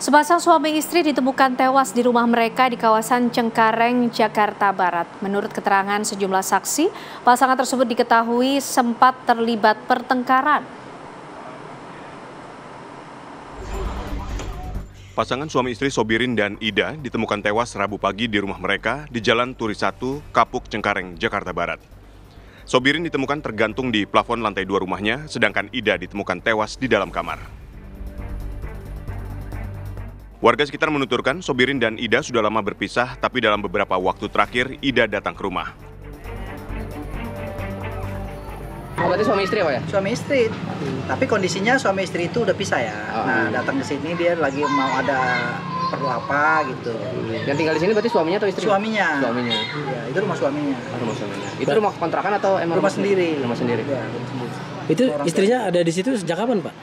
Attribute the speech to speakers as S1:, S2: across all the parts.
S1: Sepasang suami istri ditemukan tewas di rumah mereka di kawasan Cengkareng, Jakarta Barat. Menurut keterangan sejumlah saksi, pasangan tersebut diketahui sempat terlibat pertengkaran.
S2: Pasangan suami istri Sobirin dan Ida ditemukan tewas Rabu pagi di rumah mereka di Jalan Turi 1, Kapuk, Cengkareng, Jakarta Barat. Sobirin ditemukan tergantung di plafon lantai 2 rumahnya, sedangkan Ida ditemukan tewas di dalam kamar. Warga sekitar menuturkan Sobirin dan Ida sudah lama berpisah, tapi dalam beberapa waktu terakhir Ida datang ke rumah.
S3: Berarti suami istri apa ya?
S4: Suami istri, tapi kondisinya suami istri itu udah pisah ya. Nah, datang ke sini dia lagi mau ada perlu apa gitu.
S3: Yang tinggal di sini berarti suaminya atau istri?
S4: Suaminya.
S3: Suaminya.
S4: Iya, itu rumah suaminya.
S3: Rumah suaminya. Itu rumah kontrakan atau emang
S4: Rumah sendiri?
S3: Rumah sendiri.
S4: Ya, rumah sendiri.
S5: Itu istrinya ada di situ sejak kapan, Pak?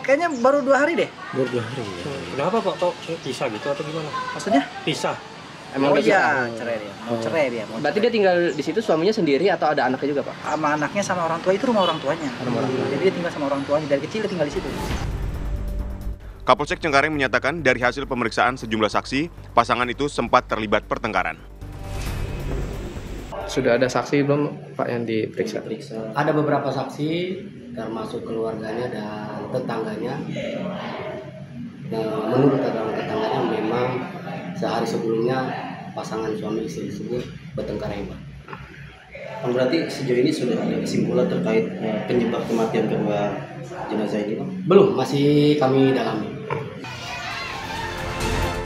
S4: Kayaknya baru 2 hari deh.
S5: Baru 2 hari.
S6: Kenapa Pak? Kok pisah gitu atau gimana?
S4: Maksudnya?
S6: Pisah.
S3: Emang
S4: Oh
S3: udah
S4: iya, cerai dia. Mau cerai dia.
S3: Berarti dia tinggal di situ suaminya sendiri atau ada anaknya juga, Pak?
S4: Sama anaknya sama orang tua, itu rumah orang tuanya.
S3: Rumah orang tuanya.
S4: Jadi dia tinggal sama orang tuanya, dari kecil dia tinggal di situ.
S2: Kapolsek Cengkareng menyatakan dari hasil pemeriksaan sejumlah saksi, pasangan itu sempat terlibat pertengkaran.
S3: Sudah ada saksi belum, Pak, yang diperiksa?
S7: Ada beberapa saksi, termasuk keluarganya dan tetangganya. Dan menurut tetangganya memang sehari sebelumnya pasangan suami istri tersebut bertengkar hebat.
S8: Berarti sejauh ini sudah ada kesimpulan terkait penyebab kematian kedua jenazah ini, Pak?
S7: Belum, masih kami dalami.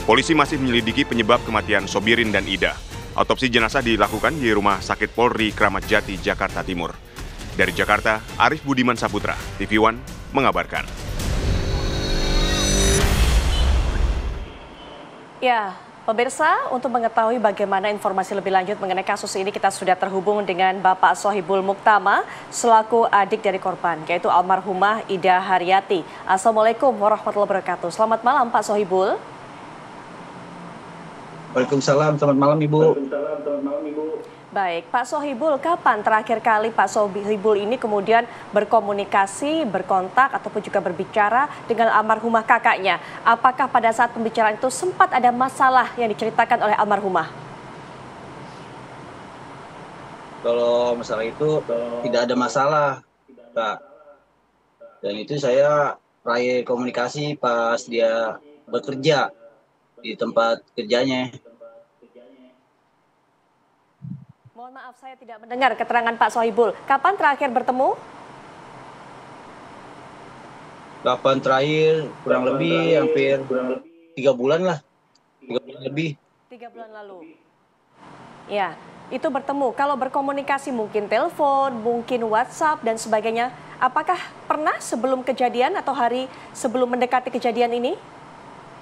S2: Polisi masih menyelidiki penyebab kematian Sobirin dan Ida. Autopsi jenazah dilakukan di Rumah Sakit Polri Kramat Jati, Jakarta Timur. Dari Jakarta, Arif Budiman Saputra, TV One, mengabarkan.
S9: Ya, pemirsa, untuk mengetahui bagaimana informasi lebih lanjut mengenai kasus ini, kita sudah terhubung dengan Bapak Sohibul Muktama, selaku adik dari korban, yaitu almarhumah Ida Haryati. Assalamualaikum warahmatullahi wabarakatuh. Selamat malam, Pak Sohibul.
S8: Waalaikumsalam, selamat malam Ibu.
S9: Baik, Pak Sohibul, kapan terakhir kali Pak Sohibul ini kemudian berkomunikasi, berkontak, ataupun juga berbicara dengan almarhumah kakaknya? Apakah pada saat pembicaraan itu sempat ada masalah yang diceritakan oleh almarhumah?
S8: Kalau masalah itu tidak ada masalah, Pak. Dan itu saya raih komunikasi pas dia bekerja di tempat kerjanya.
S9: Mohon maaf, saya tidak mendengar keterangan Pak Sohibul. Kapan terakhir bertemu?
S8: Kapan terakhir? Kurang lebih hampir 3 bulan lah. 3 bulan lebih.
S9: 3 bulan lalu. Ya, itu bertemu. Kalau berkomunikasi mungkin telepon, mungkin WhatsApp dan sebagainya. Apakah pernah sebelum kejadian atau hari sebelum mendekati kejadian ini?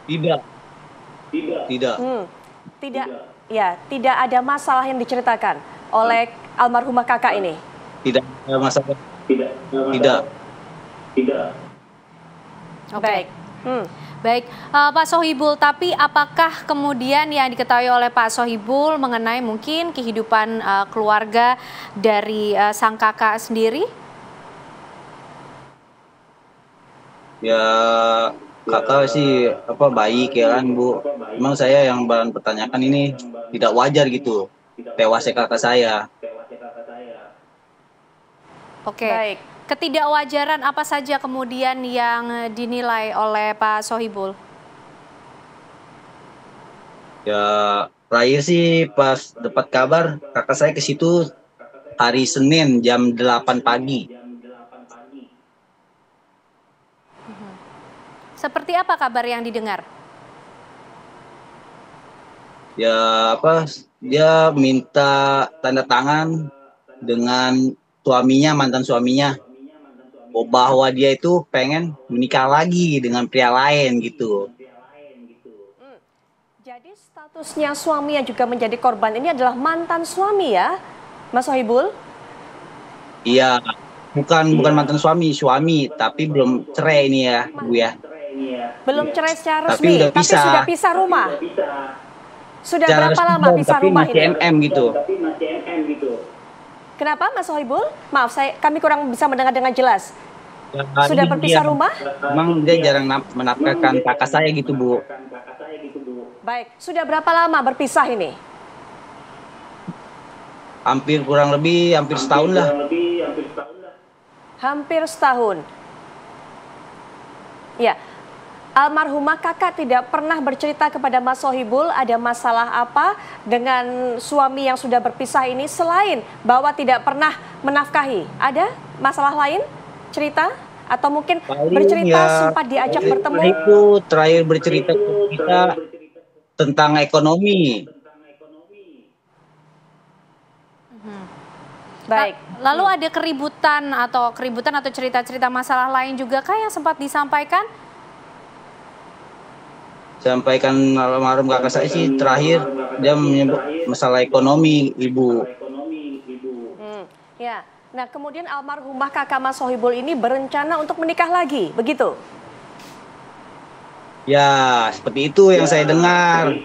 S8: Tidak. Tidak.
S9: Tidak. Ya, tidak ada masalah yang diceritakan oleh almarhumah kakak ini.
S8: Tidak ada masalah. Tidak.
S9: Baik.
S1: Baik, Pak Sohibul, tapi apakah kemudian yang diketahui oleh Pak Sohibul mengenai mungkin kehidupan keluarga dari sang kakak sendiri?
S8: Ya, kakak sih baik ya kan, Bu. Memang saya yang pertanyakan ini tidak wajar gitu, tewasnya kakak saya.
S1: Oke.
S9: Baik.
S1: Ketidakwajaran apa saja kemudian yang dinilai oleh Pak Sohibul?
S8: Ya, terakhir sih pas dapat kabar kakak saya ke situ hari Senin jam 8 pagi.
S1: Seperti apa kabar yang didengar?
S8: Ya dia minta tanda tangan dengan suaminya, mantan suaminya, bahwa dia itu pengen menikah lagi dengan pria lain gitu.
S9: Jadi statusnya suami yang juga menjadi korban ini adalah mantan suami ya, Mas Sohibul?
S8: Iya, bukan mantan suami, tapi belum cerai ini ya, Bu ya.
S9: Belum cerai secara
S8: Tapi
S9: resmi,
S8: udah
S9: tapi
S8: pisah.
S9: sudah pisah rumah. Sudah
S8: Secara
S9: berapa lama
S8: resmi,
S9: pisah
S8: tapi
S9: rumah
S8: masih
S9: ini?
S8: MM gitu.
S9: Kenapa, Mas Sohibul? Maaf, kami kurang bisa mendengar dengan jelas.
S8: Ya,
S9: sudah
S8: ini
S9: berpisah
S8: dia.
S9: rumah?
S8: Memang dia jarang menafkahkan kakak saya gitu, Bu.
S9: Baik, sudah berapa lama berpisah ini?
S8: Kurang lebih hampir setahun lah.
S9: Hampir setahun. Ya, almarhumah kakak tidak pernah bercerita kepada Mas Sohibul ada masalah apa dengan suami yang sudah berpisah ini selain bahwa tidak pernah menafkahi. Ada masalah lain cerita? Atau mungkin
S8: Paling
S9: bercerita
S8: ya,
S9: sempat diajak bertemu?
S8: itu terakhir bercerita ke kita tentang ekonomi.
S9: Baik.
S1: Lalu ada keributan atau cerita-cerita masalah lain juga kah yang sempat disampaikan?
S8: Sampaikan almarhum kakak saya sih terakhir dia menyebut masalah ekonomi, Ibu.
S9: Ya. Nah, kemudian almarhumah kakak Mas Sohibul ini berencana untuk menikah lagi, begitu?
S8: Ya, seperti itu yang saya dengar.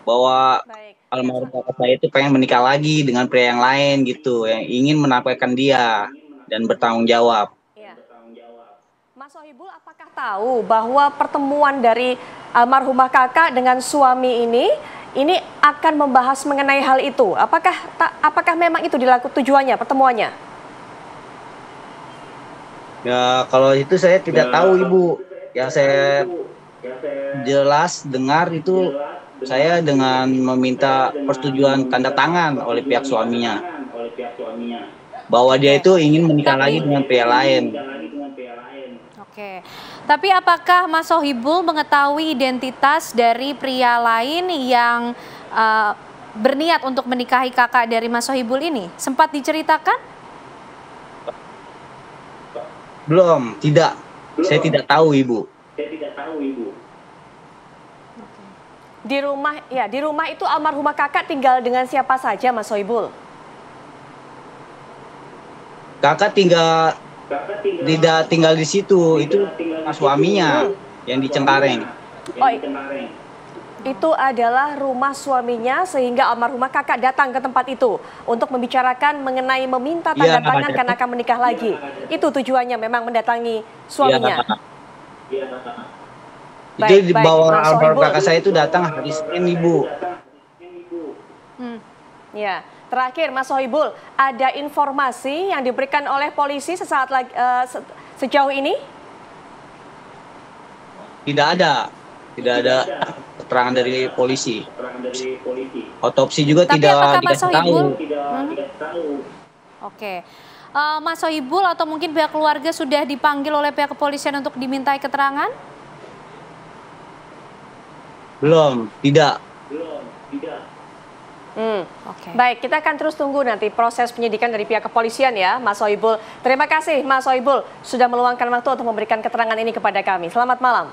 S8: Bahwa almarhum kakak saya itu pengen menikah lagi dengan pria yang lain gitu, yang ingin menafkahkan dia dan bertanggung jawab.
S9: Ya. Mas Sohibul, apakah tahu bahwa pertemuan dari almarhumah kakak dengan suami ini akan membahas mengenai hal itu? Apakah memang itu dilakukan tujuannya, pertemuannya?
S8: Ya, kalau itu saya tidak tahu, Ibu. Yang saya jelas dengar itu saya dengan meminta persetujuan tanda tangan oleh pihak suaminya bahwa dia itu ingin menikah lagi dengan pria lain.
S1: Oke, tapi apakah Mas Sohibul mengetahui identitas dari pria lain yang berniat untuk menikahi kakak dari Mas Sohibul ini? Sempat diceritakan?
S8: Belum, tidak. Saya tidak tahu, Ibu.
S9: Di rumah itu almarhumah kakak tinggal dengan siapa saja, Mas Sohibul?
S8: Kakak tidak tinggal di situ, itu suaminya yang di Cengkareng.
S9: Oh, itu adalah rumah suaminya sehingga almarhumah kakak datang ke tempat itu untuk membicarakan mengenai meminta tanda tangan karena akan menikah lagi. Itu tujuannya memang mendatangi suaminya.
S8: Itu dibawa almarhum kakak saya itu datang hari Senin, Ibu.
S9: Ya, terakhir Mas Sohibul, ada informasi yang diberikan oleh polisi sesaat lagi sejauh ini?
S8: Tidak ada keterangan dari polisi. Otopsi juga tidak dikasih tahu.
S1: Oke, Mas Sohibul atau mungkin pihak keluarga sudah dipanggil oleh pihak kepolisian untuk dimintai keterangan?
S8: Belum, tidak.
S9: Baik, kita akan terus tunggu nanti proses penyidikan dari pihak kepolisian ya, Mas Sohibul. Terima kasih Mas Sohibul sudah meluangkan waktu untuk memberikan keterangan ini kepada kami. Selamat malam.